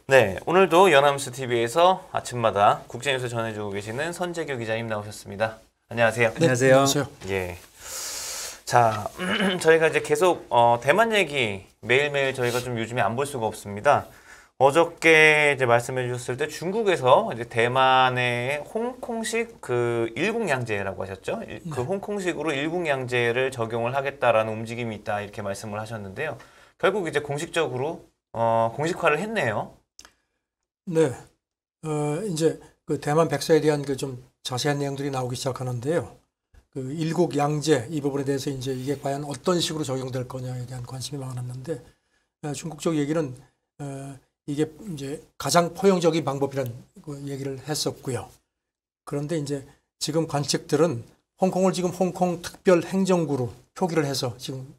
네, 오늘도 연합뉴스 TV에서 아침마다 국제뉴스 전해주고 계시는 선재규 기자님 나오셨습니다. 안녕하세요. 네, 안녕하세요. 예. 자, 저희가 이제 계속 대만 얘기 매일매일 저희가 좀 요즘에 안 볼 수가 없습니다. 어저께 이제 말씀해 주셨을 때 중국에서 이제 대만의 홍콩식 그 일국양제라고 하셨죠? 그 홍콩식으로 일국양제를 적용을 하겠다라는 움직임이 있다 이렇게 말씀을 하셨는데요. 결국 이제 공식적으로 공식화를 했네요. 네, 이제 그 대만 백서에 대한 그 좀 자세한 내용들이 나오기 시작하는데요. 그 일국 양제 이 부분에 대해서 이제 이게 과연 어떤 식으로 적용될 거냐에 대한 관심이 많았는데 중국 쪽 얘기는 이게 이제 가장 포용적인 방법이라는 그 얘기를 했었고요. 그런데 이제 지금 관측들은 홍콩을 지금 홍콩 특별 행정구로 표기를 해서 지금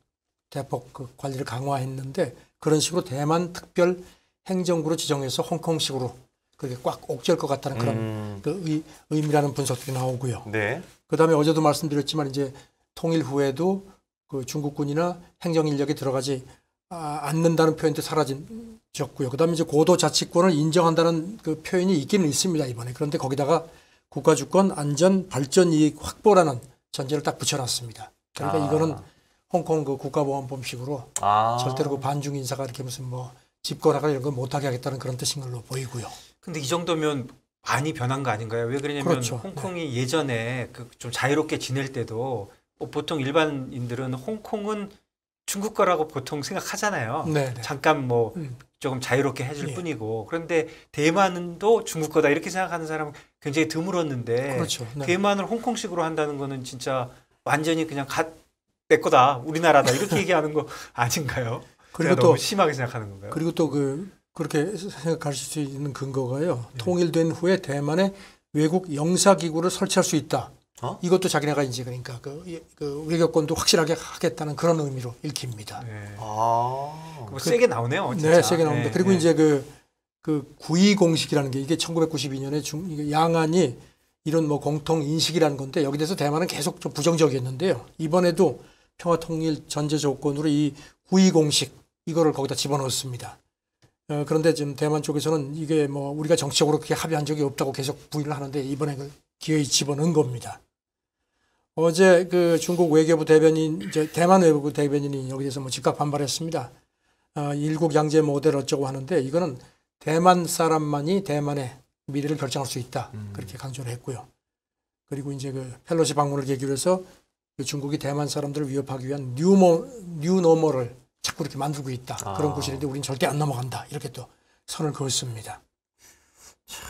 대폭 그 관리를 강화했는데 그런 식으로 대만 특별 행정구로 지정해서 홍콩식으로 그게 꽉 옥죄일 것 같다는 그런 그 의미라는 분석들이 나오고요. 네. 그다음에 어제도 말씀드렸지만 이제 통일 후에도 그 중국군이나 행정 인력이 들어가지 않는다는 표현도 사라졌고요. 그다음에 이제 고도 자치권을 인정한다는 그 표현이 있기는 있습니다 이번에. 그런데 거기다가 국가 주권, 안전, 발전 이익 확보라는 전제를 딱 붙여놨습니다. 그러니까 이거는 홍콩 그 국가보안법식으로 절대로 그 반중 인사가 이렇게 무슨 뭐 집권하거나 이런 거 못하게 하겠다는 그런 뜻인 걸로 보이고요. 근데 이 정도면 많이 변한 거 아닌가요? 왜 그러냐면 그렇죠. 홍콩이 예전에 그 좀 자유롭게 지낼 때도 뭐 보통 일반인들은 홍콩은 중국 거라고 보통 생각하잖아요. 네네. 잠깐 뭐 조금 자유롭게 해줄 뿐이고. 그런데 대만도 중국 거다 이렇게 생각하는 사람은 굉장히 드물었는데 그렇죠. 네. 대만을 홍콩식으로 한다는 거는 진짜 완전히 그냥 내 거다, 우리나라다 이렇게 얘기하는 거 아닌가요? 그리고 너무 심하게 생각하는 건가요? 그리고 또 그렇게 생각하실 수 있는 근거가요. 통일된 후에 대만에 외국 영사기구를 설치할 수 있다. 이것도 자기네가 이제 그러니까 그 외교권도 확실하게 하겠다는 그런 의미로 읽힙니다. 네. 아. 세게 나오네요. 진짜. 네, 세게 나옵니다. 네, 그리고 네. 이제 그 구이 공식이라는 게 이게 1992년에 양안이 이런 뭐 공통 인식이라는 건데 여기 대해서 대만은 계속 좀 부정적이었는데요. 이번에도 평화 통일 전제 조건으로 이 구이 공식 이거를 거기다 집어넣었습니다. 그런데 지금 대만 쪽에서는 이게 뭐 우리가 정치적으로 그렇게 합의한 적이 없다고 계속 부인을 하는데 이번에 그 기어이 집어넣은 겁니다. 어제 그 중국 외교부 대변인, 이제 대만 외교부 대변인이 여기 대해서 뭐 즉각 반발했습니다. 일국 양제 모델 어쩌고 하는데 이거는 대만 사람만이 대만의 미래를 결정할 수 있다. 그렇게 강조를 했고요. 그리고 이제 그 펠로시 방문을 계기로 해서 그 중국이 대만 사람들을 위협하기 위한 뉴노멀을 자꾸 이렇게 만들고 있다. 그런 구실인데 우리는 절대 안 넘어간다. 이렇게 또 선을 그었습니다.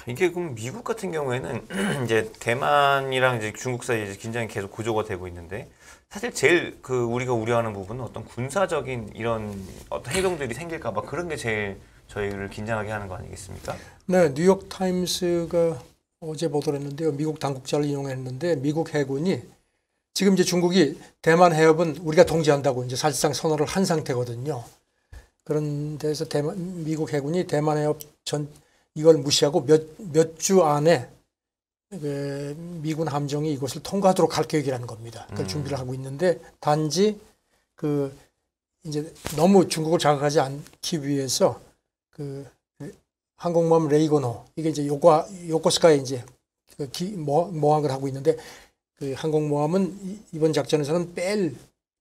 이게 그럼 미국 같은 경우에는 이제 대만이랑 이제 중국 사이에 이제 긴장이 계속 고조가 되고 있는데 사실 제일 그 우리가 우려하는 부분은 어떤 군사적인 이런 어떤 행동들이 생길까 봐 그런 게 제일 저희를 긴장하게 하는 거 아니겠습니까? 네, 뉴욕 타임스가 어제 보도를 했는데요. 미국 당국자를 이용했는데 미국 해군이 지금 이제 중국이 대만 해협은 우리가 통제한다고 이제 사실상 선언을 한 상태거든요. 그런 데서 미국 해군이 대만 해협 이걸 무시하고 몇 주 안에 그 미군 함정이 이곳을 통과하도록 할 계획이라는 겁니다. 그걸 준비를 하고 있는데 단지 그 이제 너무 중국을 자극하지 않기 위해서 그 항공모함 레이건호 이게 이제 요코스카에 이제 모항을 하고 있는데 그 항공모함은 이번 작전에서는 뺄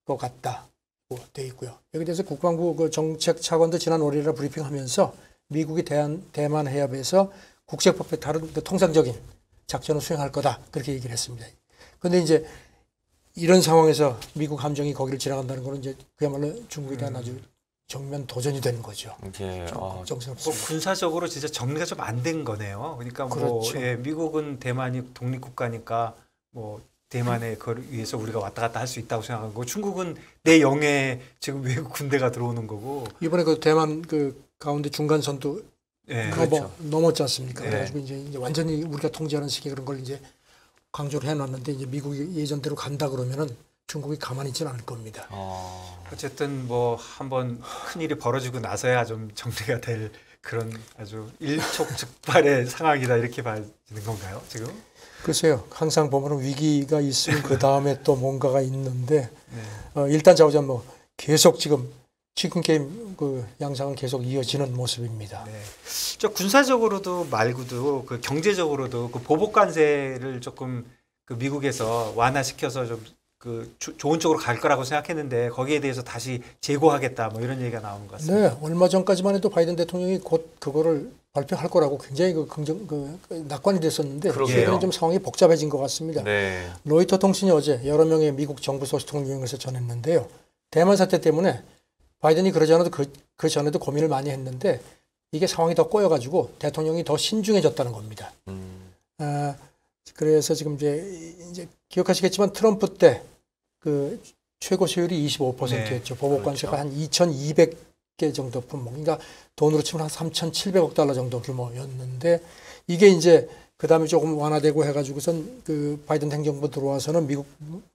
것 같다고 되어 있고요. 여기 대해서 국방부 그 정책 차관도 지난 월요일에 브리핑하면서 미국이 대만 해협에서 국제법에 따른 그 통상적인 작전을 수행할 거다 그렇게 얘기를 했습니다. 그런데 이제 이런 상황에서 미국 함정이 거기를 지나간다는 거는 이제 그야말로 중국에 대한 아주 정면 도전이 되는 거죠. 이제 걱정스럽습니다. 뭐 군사적으로 진짜 정리가 좀 안 된 거네요. 그러니까 그렇죠. 뭐 미국은 대만이 독립국가니까 뭐 대만에 그걸 위해서 우리가 왔다 갔다 할 수 있다고 생각하는 거고 중국은 내 영해에 지금 외국 군대가 들어오는 거고 이번에 그 대만 그 가운데 중간선도 그렇죠. 넘었지 않습니까? 네. 그래가지고 이제 완전히 우리가 통제하는 식의 그런 걸 이제 강조를 해놨는데 이제 미국이 예전대로 간다 그러면은 중국이 가만히 있지는 않을 겁니다. 어쨌든 뭐 한번 큰 일이 벌어지고 나서야 좀 정리가 될 그런 아주 일촉즉발의 상황이다 이렇게 봐지는 건가요 지금? 글쎄요. 항상 보면 위기가 있으면 그 다음에 또 뭔가가 있는데 일단 자오자 뭐 계속 지금 지금 게임 그 양상은 계속 이어지는 모습입니다. 네. 저 군사적으로도 말고도 그 경제적으로도 그 보복 관세를 조금 그 미국에서 완화시켜서 좀 그 좋은 쪽으로 갈 거라고 생각했는데 거기에 대해서 다시 재고하겠다 뭐 이런 얘기가 나오는 것 같습니다. 네, 얼마 전까지만 해도 바이든 대통령이 곧 그거를 발표할 거라고 굉장히 낙관이 됐었는데 그러게요. 최근에 좀 상황이 복잡해진 것 같습니다. 네. 로이터 통신이 어제 여러 명의 미국 정부 소식통을 이용해서 전했는데요. 대만 사태 때문에 바이든이 그러지 않아도 그 전에도 고민을 많이 했는데 이게 상황이 더 꼬여가지고 대통령이 더 신중해졌다는 겁니다. 그래서 지금 이제 기억하시겠지만 트럼프 때 그 최고 세율이 25%였죠. 네, 보복 관세가 그렇죠. 한 2,200개 정도 품목, 그러니까 돈으로 치면 한 3,700억 달러 정도 규모였는데 이게 이제 그 다음에 조금 완화되고 해가지고선 그 바이든 행정부 들어와서는 미국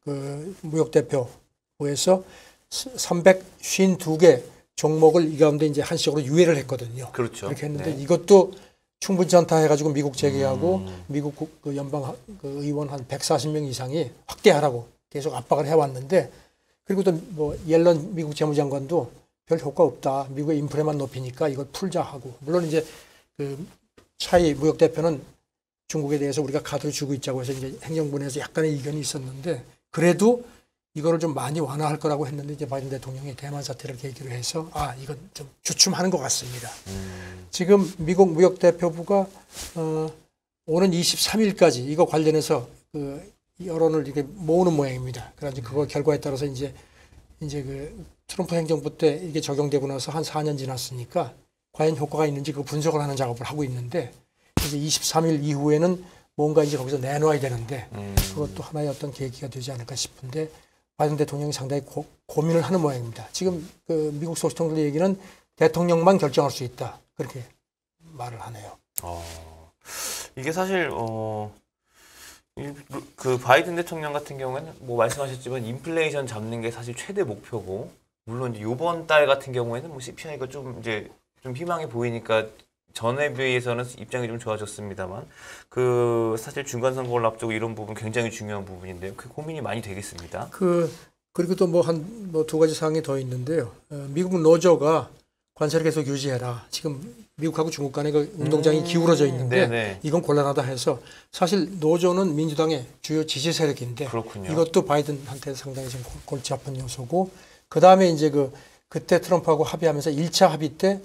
그 무역대표부에서 352개 종목을 이 가운데 이제 한식으로 유예를 했거든요. 그렇죠. 그렇게 했는데 네. 이것도 충분치 않다 해가지고 미국 재계하고 미국 그 연방 그 의원 한 140명 이상이 확대하라고 계속 압박을 해왔는데 그리고 또 뭐 옐런 미국 재무장관도 별 효과 없다. 미국의 인플레만 높이니까 이걸 풀자 하고 물론 이제 그 차이 무역 대표는 중국에 대해서 우리가 카드를 주고 있자고 해서 이제 행정부 내에서 약간의 이견이 있었는데 그래도 이거를 좀 많이 완화할 거라고 했는데 이제 바이든 대통령이 대만 사태를 계기로 해서 이건 좀 주춤하는 것 같습니다. 지금 미국 무역 대표부가 오는 23일까지 이거 관련해서 그 여론을 이렇게 모으는 모양입니다. 그래서 그거 결과에 따라서 이제 그 트럼프 행정부 때 이게 적용되고 나서 한 4년 지났으니까 과연 효과가 있는지 그 분석을 하는 작업을 하고 있는데 이제 23일 이후에는 뭔가 이제 거기서 내놔야 되는데 그것도 하나의 어떤 계기가 되지 않을까 싶은데 바이든 대통령이 상당히 고민을 하는 모양입니다. 지금 그 미국 소식통들 얘기는 대통령만 결정할 수 있다. 그렇게 말을 하네요. 이게 사실 그 바이든 대통령 같은 경우에는 뭐 말씀하셨지만 인플레이션 잡는 게 사실 최대 목표고 물론 이제 이번 달 같은 경우에는 뭐 CPI가 좀 희망이 보이니까 전에 비해서는 입장이 좀 좋아졌습니다만 그 사실 중간 선거를 앞두고 이런 부분 굉장히 중요한 부분인데요. 그 고민이 많이 되겠습니다. 그리고 또 뭐 두 가지 사항이 더 있는데요. 미국 노조가 관세를 계속 유지해라. 지금 미국하고 중국 간의 그 운동장이 기울어져 있는데 네네. 이건 곤란하다 해서 사실 노조는 민주당의 주요 지지 세력인데 그렇군요. 이것도 바이든한테 상당히 좀 골치 아픈 요소고 그 다음에 이제 그때 트럼프하고 합의하면서 1차 합의 때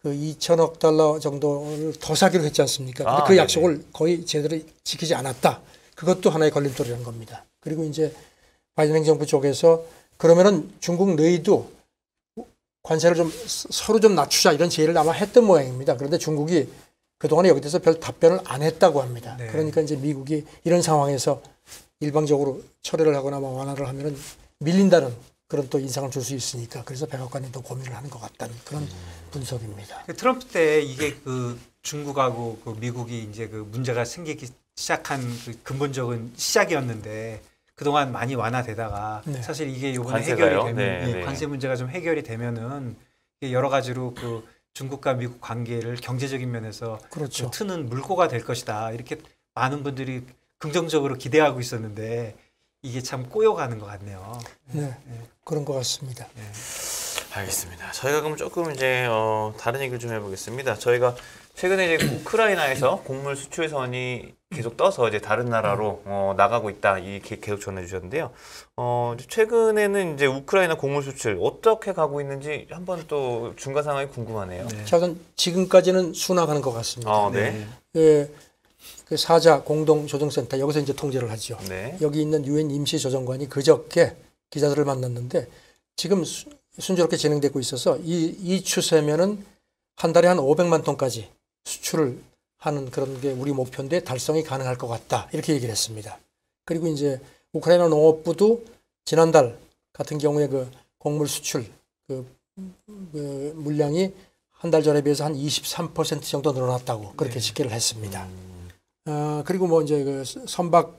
그 2천억 달러 정도를 더 사기로 했지 않습니까? 근데 그 네네. 약속을 거의 제대로 지키지 않았다. 그것도 하나의 걸림돌이라는 겁니다. 그리고 이제 바이든 행정부 쪽에서 그러면은 중국 너희도 관세를 좀 서로 좀 낮추자 이런 제의를 아마 했던 모양입니다. 그런데 중국이 그동안에 여기 대해서 별 답변을 안 했다고 합니다. 네. 그러니까 이제 미국이 이런 상황에서 일방적으로 철회를 하거나 뭐 완화를 하면은 밀린다는 그런 또 인상을 줄 수 있으니까 그래서 백악관이 또 고민을 하는 것 같다는 그런 분석입니다. 그 트럼프 때 이게 그 중국하고 그 미국이 이제 그 문제가 생기기 시작한 그 근본적인 시작이었는데 그동안 많이 완화되다가 네. 사실 이게 요번에 관세가요? 해결이 되면 네, 네. 관세 문제가 좀 해결이 되면은 이게 여러 가지로 그 중국과 미국 관계를 경제적인 면에서 그렇죠. 그 트는 물꼬가 될 것이다. 이렇게 많은 분들이 긍정적으로 기대하고 있었는데 이게 참 꼬여가는 것 같네요. 네, 그런 것 같습니다. 알겠습니다. 저희가 그럼 조금 이제 다른 얘기를 좀 해보겠습니다. 저희가 최근에 이제 우크라이나에서 곡물 수출선이 계속 떠서 이제 다른 나라로 나가고 있다 이 계속 전해주셨는데요. 최근에는 이제 우크라이나 곡물 수출 어떻게 가고 있는지 한번 또 중간 상황이 궁금하네요. 네. 자, 지금까지는 순항하는 것 같습니다. 네. 그 사자 공동조정센터 여기서 이제 통제를 하죠. 네. 여기 있는 유엔 임시조정관이 그저께 기자들을 만났는데 지금 순조롭게 진행되고 있어서 이 추세면은 한 달에 한 500만 톤까지 수출을 하는 그런 게 우리 목표인데 달성이 가능할 것 같다 이렇게 얘기를 했습니다. 그리고 이제 우크라이나 농업부도 지난달 같은 경우에 그 곡물 수출 그 물량이 한 달 전에 비해서 한 23% 정도 늘어났다고 그렇게 집계를 했습니다. 그리고 뭐 이제 그 선박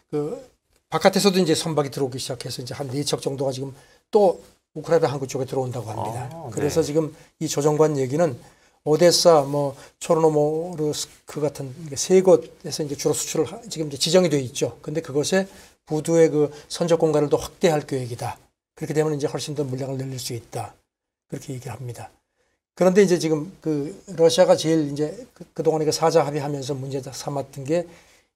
그 바깥에서도 이제 선박이 들어오기 시작해서 이제 한 4척 정도가 지금 또 우크라이나 항구 쪽에 들어온다고 합니다. 그래서 네. 지금 이 조정관 얘기는 오데사, 뭐 초르노모르스크 같은 세 곳에서 이제 주로 수출을 지금 이제 지정이 돼 있죠. 근데 그것에 부두의 그 선적 공간을 더 확대할 계획이다. 그렇게 되면 이제 훨씬 더 물량을 늘릴 수 있다. 그렇게 얘기를 합니다. 그런데 이제 지금 그 러시아가 제일 이제 그동안에 그 사자 합의하면서 문제 삼았던 게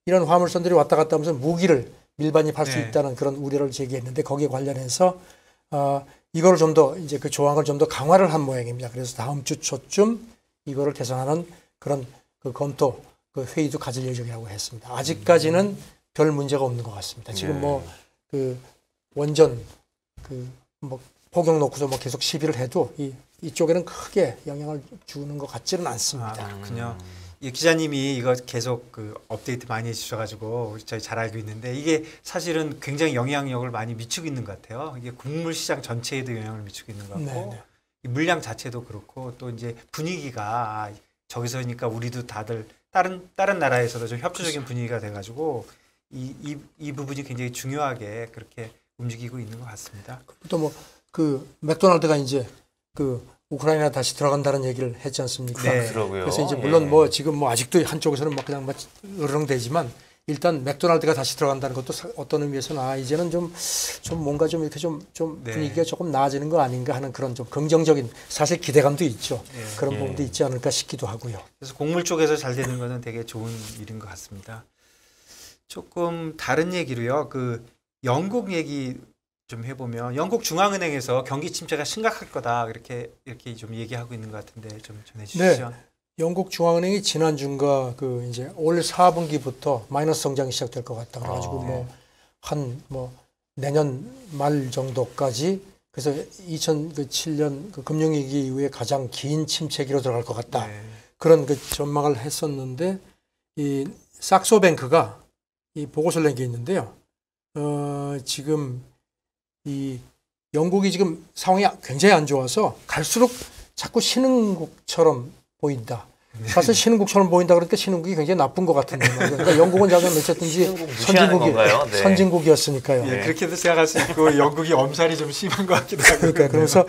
이런 화물선들이 왔다 갔다 하면서 무기를 밀반입할 수 네. 있다는 그런 우려를 제기했는데 거기에 관련해서 이거를 좀 더 이제 그 조항을 좀 더 강화를 한 모양입니다. 그래서 다음 주 초쯤 이거를 개선하는 그런 그 검토 그 회의도 가질 예정이라고 했습니다. 아직까지는 별 문제가 없는 것 같습니다. 지금 네. 뭐 그 원전 그 뭐 포격 놓고서 뭐 계속 시비를 해도 이쪽에는 크게 영향을 주는 것 같지는 않습니다. 그렇군요. 이 기자님이 이거 계속 그 업데이트 많이 해주셔가지고 저희 잘 알고 있는데 이게 사실은 굉장히 영향력을 많이 미치고 있는 것 같아요. 이게 곡물 시장 전체에도 영향을 미치고 있는 것 같고 네. 이 물량 자체도 그렇고 또 이제 분위기가 저기서니까 우리도 다들 다른 나라에서도 좀 협조적인 분위기가 돼가지고 이 부분이 굉장히 중요하게 그렇게 움직이고 있는 것 같습니다. 또 뭐 그 맥도날드가 이제 그 우크라이나 다시 들어간다는 얘기를 했지 않습니까? 네. 그러고요. 그래서 이제 예. 물론 뭐 지금 뭐 아직도 한쪽에서는 뭐 그냥 막 으르렁대지만 일단 맥도날드가 다시 들어간다는 것도 어떤 의미에서는 이제는 좀 뭔가 좀 이렇게 좀 네. 분위기가 조금 나아지는 거 아닌가 하는 그런 좀 긍정적인 사실 기대감도 있죠. 네. 그런 예. 부분도 있지 않을까 싶기도 하고요. 그래서 곡물 쪽에서 잘 되는 거는 되게 좋은 일인 것 같습니다. 조금 다른 얘기로요. 그 영국 얘기 좀 해보면 영국 중앙은행에서 경기 침체가 심각할 거다 이렇게 좀 얘기하고 있는 것 같은데 좀 전해주시죠. 영국 중앙은행이 지난주인가 그 이제 올 4분기부터 마이너스 성장이 시작될 것 같다. 그래가지고 뭐 내년 말 정도까지 그래서 2007년 그 금융위기 이후에 가장 긴 침체기로 들어갈 것 같다. 네. 그런 그 전망을 했었는데 이 삭소뱅크가 이 보고서를 낸 게 있는데요. 지금 이 영국이 지금 상황이 굉장히 안 좋아서 갈수록 자꾸 신흥국처럼 보인다. 사실 신흥국처럼 보인다 그러니까 신흥국이 굉장히 나쁜 것 같은데 그러니까 영국은 자기가 어쨌든지 무시하는 건가요? 네. 선진국이었으니까요. 예, 그렇게도 생각할 수 있고 영국이 엄살이 좀 심한 것 같기도 하고. 그러니까 그러면서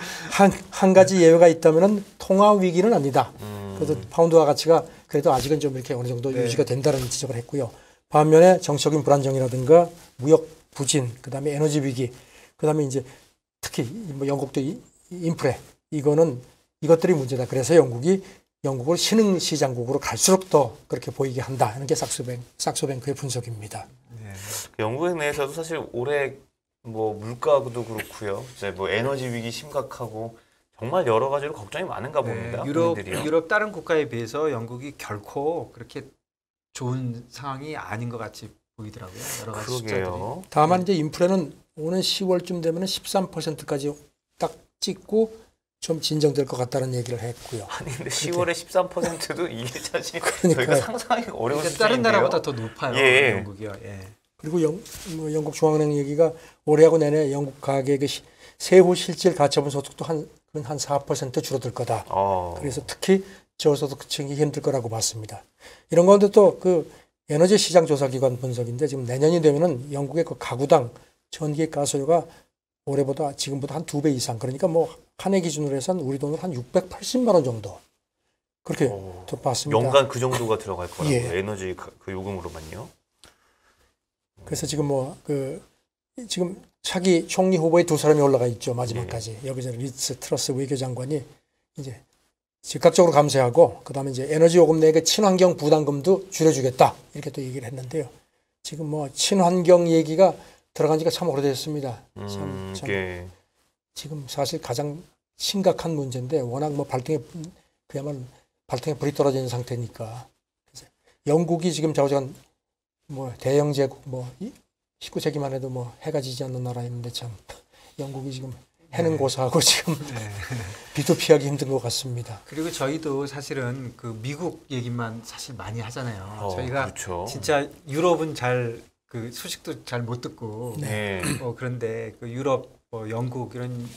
한 가지 예외가 있다면은 통화 위기는 아니다. 그래도 파운드화 가치가 그래도 아직은 좀 이렇게 어느 정도 네. 유지가 된다는 지적을 했고요. 반면에 정치적인 불안정이라든가 무역 부진, 그다음에 에너지 위기, 그다음에 이제 특히 뭐 영국도 인프레 이것들이 문제다. 그래서 영국을 신흥 시장국으로 갈수록 더 그렇게 보이게 한다. 하는 게 삭소뱅크의 분석입니다. 네. 영국 내에서도 사실 올해 뭐 물가도 그렇고요. 이제 뭐 에너지 위기 심각하고 정말 여러 가지로 걱정이 많은가 봅니다. 국민들이요. 유럽 다른 국가에 비해서 영국이 결코 그렇게 좋은 상황이 아닌 것 같이 보이더라고요. 여러 가지 숫자들이. 그러게요. 다만 이제 인프레는 오는 10월쯤 되면 13%까지 딱 찍고 좀 진정될 것 같다는 얘기를 했고요. 아니 근데 10월에 13%도 이게 사실 그러니까요. 저희가 상상하기 어려운 그러니까 다른 수준인데요. 나라보다 더 높아요. 예. 영국이요. 예. 그리고 영국 중앙은행 얘기가 올해하고 내내 영국 가계의 세후 실질 가처분 소득도 한 4% 줄어들 거다. 그래서 특히 저소득층이 힘들 거라고 봤습니다. 이런 가운데 또 그 에너지 시장 조사기관 분석인데 지금 내년이 되면은 영국의 그 가구당 전기 가스료가 올해보다 지금보다 한 2배 이상 그러니까 뭐 한 해 기준으로 해서는 우리 돈으로 한 680만 원 정도 그렇게 또 봤습니다. 연간 그 정도가 들어갈 거라고요. 예. 에너지 그 요금으로만요. 그래서 지금 지금 차기 총리 후보에 두 사람이 올라가 있죠. 마지막까지. 여기서 리츠 트러스 외교장관이 이제 즉각적으로 감세하고 그다음에 이제 에너지 요금 내에 친환경 부담금도 줄여주겠다. 이렇게 또 얘기를 했는데요. 지금 뭐 친환경 얘기가 들어간 지가 참 오래됐습니다. 참 예. 지금 사실 가장 심각한 문제인데 워낙 뭐 그야말로 발등에 불이 떨어진 상태니까. 그래서 영국이 지금 좌우지간 뭐 대영 제국 19세기만 해도 뭐 해가 지지 않는 나라였는데 참 영국이 지금 해는 고사하고 지금 비도 피하기 힘든 것 같습니다. 그리고 저희도 사실은 그 미국 얘기만 사실 많이 하잖아요. 저희가 그렇죠. 진짜 유럽은 그 소식도 잘 못 듣고 네. 그런데 그 유럽 영국 그런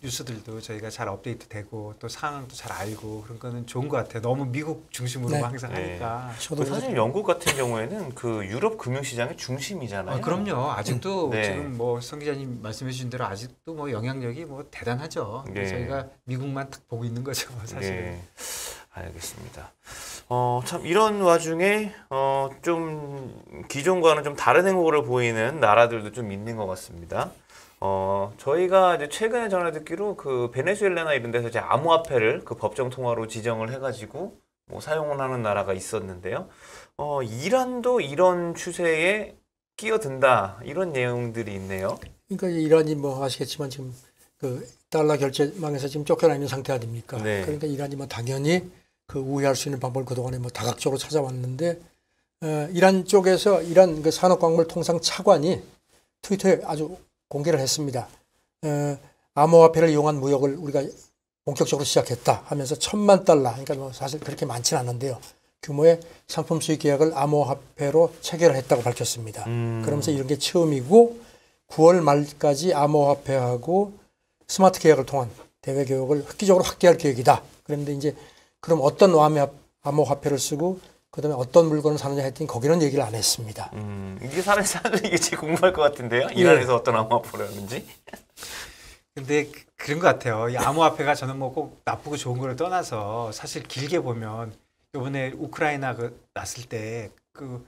뉴스들도 저희가 잘 업데이트되고 또 상황도 잘 알고 그런 거는 좋은 것 같아요. 너무 미국 중심으로 네. 항상 네. 하니까. 저도 사실 영국 같은 경우에는 그 유럽 금융시장의 중심이잖아요. 그럼요. 아직도 네. 지금 뭐 성 기자님 말씀해 주신 대로 아직도 뭐 영향력이 뭐 대단하죠. 네. 저희가 미국만 딱 보고 있는 거죠, 사실은. 예, 알겠습니다. 참 이런 와중에 좀 기존과는 좀 다른 행보를 보이는 나라들도 좀 있는 것 같습니다. 저희가 이제 최근에 전해 듣기로 그 베네수엘라나 이런 데서 이제 암호화폐를 그 법정 통화로 지정을 해가지고 뭐 사용을 하는 나라가 있었는데요. 이란도 이런 추세에 끼어든다 이런 내용들이 있네요. 그러니까 이란이 뭐 아시겠지만 지금 그 달러 결제망에서 지금 쫓겨나 있는 상태 아닙니까? 네. 그러니까 이란이 뭐 당연히 그 우회할 수 있는 방법을 그동안에 뭐 다각적으로 찾아왔는데 이란 쪽에서 이란 그 산업광물 통상 차관이 트위터에 아주 공개를 했습니다. 암호화폐를 이용한 무역을 우리가 본격적으로 시작했다 하면서 1,000만 달러, 그러니까 뭐 사실 그렇게 많지는 않은데요. 규모의 상품 수입 계약을 암호화폐로 체결을 했다고 밝혔습니다. 그러면서 이런 게 처음이고 9월 말까지 암호화폐하고 스마트 계약을 통한 대외 교역을 획기적으로 확대할 계획이다. 그런데 이제 그럼 어떤 암호화폐를 쓰고 그다음에 어떤 물건을 사느냐 했더니 거기는 얘기를 안 했습니다. 이게 사람들이 이게 제일 궁금할 것 같은데요. 이란에서 어떤 암호화폐를 하는지. 근데 그런 것 같아요. 이 암호화폐가 저는 뭐 꼭 나쁘고 좋은 거를 떠나서 사실 길게 보면 이번에 우크라이나 그 났을 때 그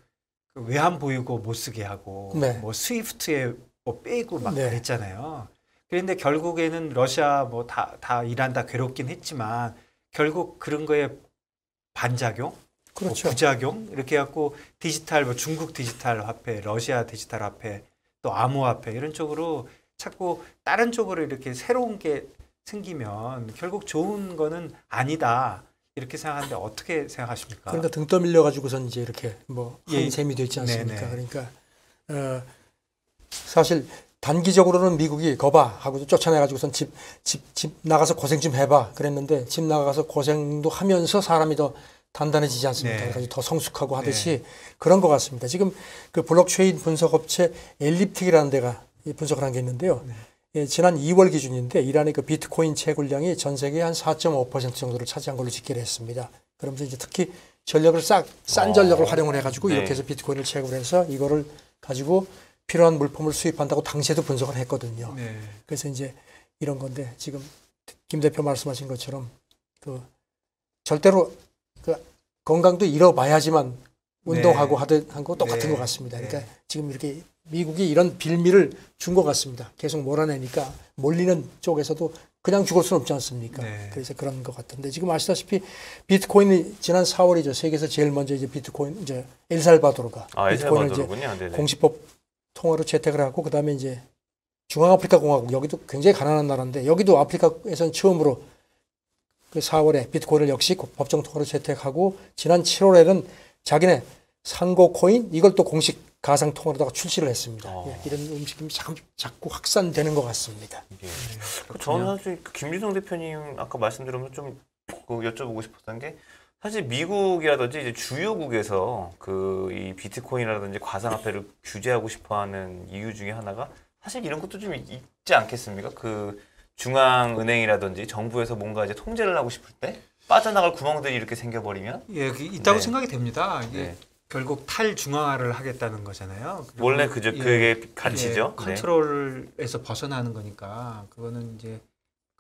외환 보유고 못 쓰게 하고 네. 뭐 스위프트에 뭐 빼고 막 네. 그랬잖아요. 그런데 결국에는 러시아 뭐 다 이란 다 괴롭긴 했지만 결국 그런 거에 반작용, 그렇죠. 뭐 부작용 이렇게 해갖고 디지털 뭐 중국 디지털 화폐, 러시아 디지털 화폐, 또 암호화폐 이런 쪽으로 자꾸 다른 쪽으로 이렇게 새로운 게 생기면 결국 좋은 거는 아니다 이렇게 생각하는데 어떻게 생각하십니까? 그러니까 등 떠밀려 가지고선 이제 이렇게 뭐 예. 한 셈이 되지 않습니까? 네네. 그러니까 사실 단기적으로는 미국이 거봐 하고 쫓아내 가지고선 집 나가서 고생 좀 해봐 그랬는데 집 나가서 고생도 하면서 사람이 더 단단해지지 않습니까? 네. 그래서 더 성숙하고 하듯이 그런 것 같습니다. 지금 그 블록체인 분석업체 엘립틱이라는 데가 이 분석을 한 게 있는데요. 예, 지난 2월 기준인데 이란의 그 비트코인 채굴량이 전 세계의 한 4.5% 정도를 차지한 걸로 집계를 했습니다. 그러면서 이제 특히 전력을 싼 전력을 활용을 해가지고 네. 이렇게 해서 비트코인을 채굴해서 이거를 가지고 필요한 물품을 수입한다고 당시에도 분석을 했거든요. 네. 그래서 이제 이런 건데 지금 김 대표 말씀하신 것처럼 그 절대로 그 건강도 잃어봐야지만 운동하고 하듯 한 거 똑같은 네. 것 같습니다. 그러니까 네. 지금 이렇게 미국이 이런 빌미를 준 것 같습니다. 계속 몰아내니까 몰리는 쪽에서도 그냥 죽을 수는 없지 않습니까? 네. 그래서 그런 것 같은데 지금 아시다시피 비트코인이 지난 4월이죠. 세계에서 제일 먼저 이제 비트코인 이제 엘살바도르가 비트코인을 이제 엘살바도르군요. 네네. 공시법 통화로 채택을 하고 그다음에 이제 중앙아프리카 공화국 여기도 굉장히 가난한 나라인데 여기도 아프리카에서는 처음으로 그 4월에 비트코인을 역시 법정 통화로 채택하고 지난 7월에는 자기네 상고 코인 이걸 또 공식 가상 통화로다가 출시를 했습니다. 예, 이런 움직임이 자꾸 확산되는 것 같습니다. 예. 저는 사실 그 김유성 대표님 아까 말씀드리면 좀 여쭤보고 싶었던 게 사실 미국이라든지 이제 주요국에서 그 이 비트코인이라든지 가상화폐를 규제하고 싶어하는 이유 중에 하나가 사실 이런 것도 좀 있지 않겠습니까? 그 중앙은행이라든지 정부에서 뭔가 이제 통제를 하고 싶을 때 빠져나갈 구멍들이 이렇게 생겨버리면 예, 그게 있다고 네. 생각이 됩니다. 이게 네. 결국 탈중앙화를 하겠다는 거잖아요. 그리고 원래 그게 가치죠. 예, 컨트롤에서 벗어나는 거니까 그거는 이제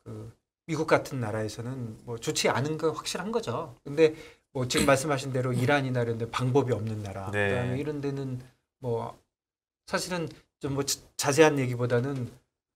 그 미국 같은 나라에서는 뭐 좋지 않은 거 확실한 거죠. 근데 뭐 지금 말씀하신 대로 이란이나 이런 데 방법이 없는 나라, 네. 그다음에 이런 데는 뭐 사실은 좀 뭐 자세한 얘기보다는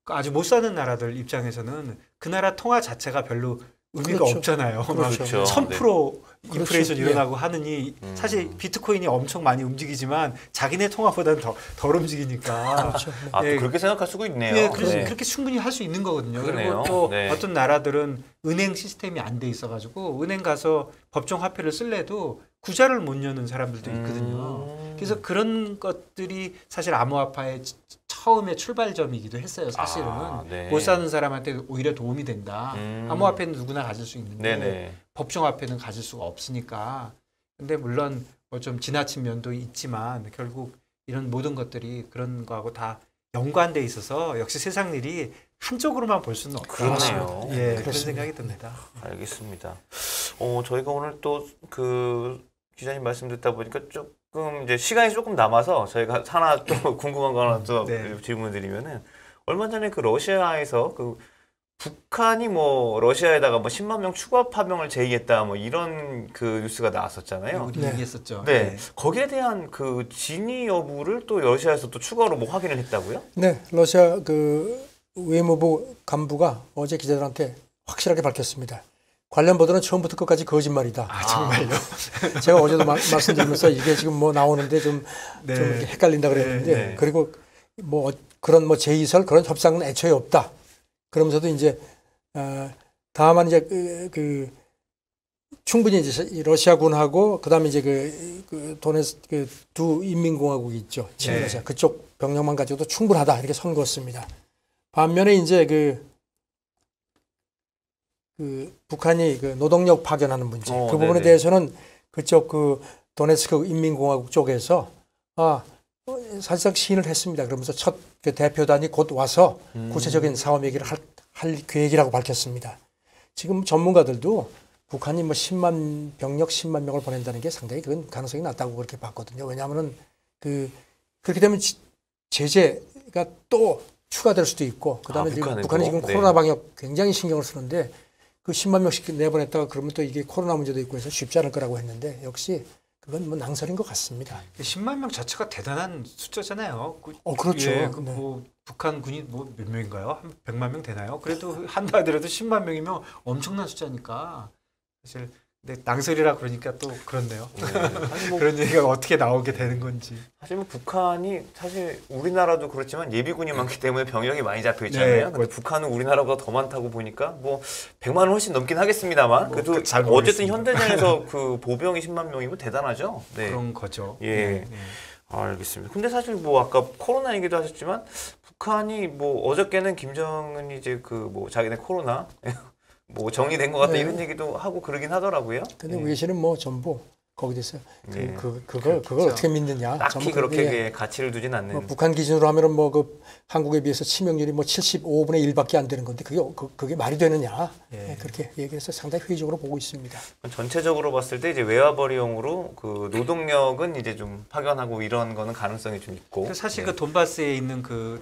아주 못 사는 나라들 입장에서는 그 나라 통화 자체가 별로 의미가 그렇죠. 없잖아요. 그렇죠. 1000% 인플레이션 그렇죠. 일어나고 하느니 사실 비트코인이 엄청 많이 움직이지만 자기네 통화보다는 덜 움직이니까. 그렇죠. 아, 또 예. 그렇게 생각할 수가 있네요. 예, 그래서 네. 그렇게 충분히 할 수 있는 거거든요. 그러네요. 그리고 또 네. 어떤 나라들은 은행 시스템이 안 돼 있어가지고 은행 가서 법정 화폐를 쓸래도 구자를 못 여는 사람들도 있거든요. 그래서 그런 것들이 사실 암호화폐의 처음에 출발점이기도 했어요. 사실은 네. 못 사는 사람한테 오히려 도움이 된다. 암호화폐는 누구나 가질 수 있는데 네네. 법정화폐는 가질 수가 없으니까. 근데 물론 뭐 좀 지나친 면도 있지만 결국 이런 모든 것들이 그런 거하고 다 연관돼 있어서 역시 세상 일이 한쪽으로만 볼 수는 없다. 그러네요. 예, 그런 그렇습니다. 생각이 듭니다. 알겠습니다. 저희가 오늘 또 그 기자님 말씀 듣다 보니까 조금 이제 시간이 조금 남아서 저희가 하나 또 궁금한 거 하나 또 네. 질문 드리면은 얼마 전에 그 러시아에서 그 북한이 뭐 러시아에다가 뭐 10만 명 추가 파병을 제의했다 뭐 이런 그 뉴스가 나왔었잖아요. 우리 네. 얘기했었죠. 네. 거기에 대한 그 진위 여부를 또 러시아에서 또 추가로 뭐 확인을 했다고요? 네, 러시아 그 외무부 간부가 어제 기자들한테 확실하게 밝혔습니다. 관련 보도는 처음부터 끝까지 거짓말이다. 아, 정말요? 제가 어제도 말씀드리면서 이게 지금 뭐 나오는데 좀 네. 이렇게 헷갈린다 그랬는데 네. 그리고 뭐 그런 뭐 제의설 그런 협상은 애초에 없다. 그러면서도 이제 다만 이제 그 충분히 이제 이 러시아군하고 그다음에 이제 그 도네스 그두 인민공화국이 있죠. 친러시아 네. 그쪽 병력만 가지고도 충분하다 이렇게 선거했습니다. 반면에 이제 그 북한이 그 노동력 파견하는 문제 그 부분에 네네. 대해서는 그쪽 그 도네츠크 인민공화국 쪽에서 사실상 시인을 했습니다. 그러면서 첫 그 대표단이 곧 와서 구체적인 사업 얘기를 할 계획이라고 밝혔습니다. 지금 전문가들도 북한이 뭐 10만 병력 10만 명을 보낸다는 게 상당히 그건 가능성이 낮다고 그렇게 봤거든요. 왜냐하면은 그렇게 되면 제재가 또 추가될 수도 있고 그다음에 지금 북한에도? 북한이 지금 네. 코로나 방역 굉장히 신경을 쓰는데 그 10만 명씩 내보냈다가 그러면 또 이게 코로나 문제도 있고 해서 쉽지 않을 거라고 했는데 역시 그건 뭐 낭설인 것 같습니다. 10만 명 자체가 대단한 숫자잖아요. 그렇죠. 예, 네. 뭐 북한 군이 뭐 몇 명인가요? 한 100만 명 되나요? 그래도 한다 하더라도 10만 명이면 엄청난 숫자니까 사실 근데 낭설이라 그러니까 또 그렇네요. 아니 뭐 그런 얘기가 어떻게 나오게 되는 건지. 사실 뭐 북한이 사실 우리나라도 그렇지만 예비군이 많기 때문에 병력이 많이 잡혀 있잖아요. 네, 근데 뭐- 북한은 우리나라보다 더 많다고 보니까 뭐 100만은 훨씬 넘긴 하겠습니다만 뭐 그래도 잘 어쨌든 모르겠습니다. 현대전에서 그 보병이 10만 명이면 대단하죠. 네. 그런 거죠. 예. 네, 네. 알겠습니다. 근데 사실 뭐 아까 코로나 얘기도 하셨지만 북한이 뭐 어저께는 김정은이 이제 그 뭐 자기네 코로나 뭐 정리된 것 같다 네. 이런 얘기도 하고 그러긴 하더라고요. 근데 예. 외신은 뭐 전부 거기 대해서 네. 그걸 어떻게 믿느냐. 딱히 전부 그렇게 예. 가치를 두진 않는. 뭐 북한 기준으로 하면은 뭐 그 한국에 비해서 치명률이 뭐 75분의 1밖에 안 되는 건데 그게 말이 되느냐. 예. 예, 그렇게 얘기해서 상당히 회의적으로 보고 있습니다. 전체적으로 봤을 때 이제 외화벌이용으로 그 노동력은 이제 좀 파견하고 이런 거는 가능성이 좀 있고. 그 사실 네. 그 돈바스에 있는 그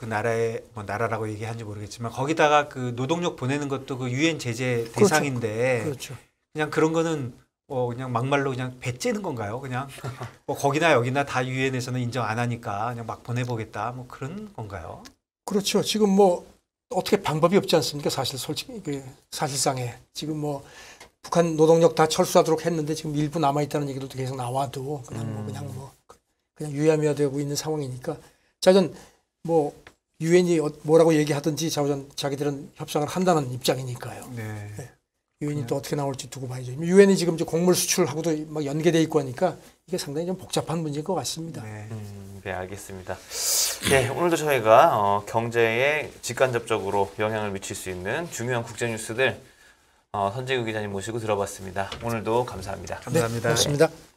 나라의 뭐 나라라고 얘기하는지 모르겠지만 거기다가 그 노동력 보내는 것도 그 유엔 제재 그렇죠. 대상인데 그렇죠. 그냥 그런 거는 그냥 막말로 그냥 배째는 건가요? 그냥 뭐 거기나 여기나 다 유엔에서는 인정 안 하니까 그냥 막 보내보겠다 뭐 그런 건가요? 그렇죠. 지금 뭐 어떻게 방법이 없지 않습니까? 사실 솔직히 사실상에 지금 뭐 북한 노동력 다 철수하도록 했는데 지금 일부 남아 있다는 얘기도 계속 나와도 그냥 유야미야 되고 있는 상황이니까 자전 뭐 유엔이 뭐라고 얘기하든지 자기들은 협상을 한다는 입장이니까요. 네. 유엔이 또 어떻게 나올지 두고 봐야죠. 유엔이 지금 이제 곡물 수출하고도 막 연계돼 있고 하니까 이게 상당히 좀 복잡한 문제인 것 같습니다. 네. 네, 알겠습니다. 네, 오늘도 저희가 경제에 직간접적으로 영향을 미칠 수 있는 중요한 국제 뉴스들 선재규 기자님 모시고 들어봤습니다. 오늘도 감사합니다. 감사합니다. 네, 고맙습니다.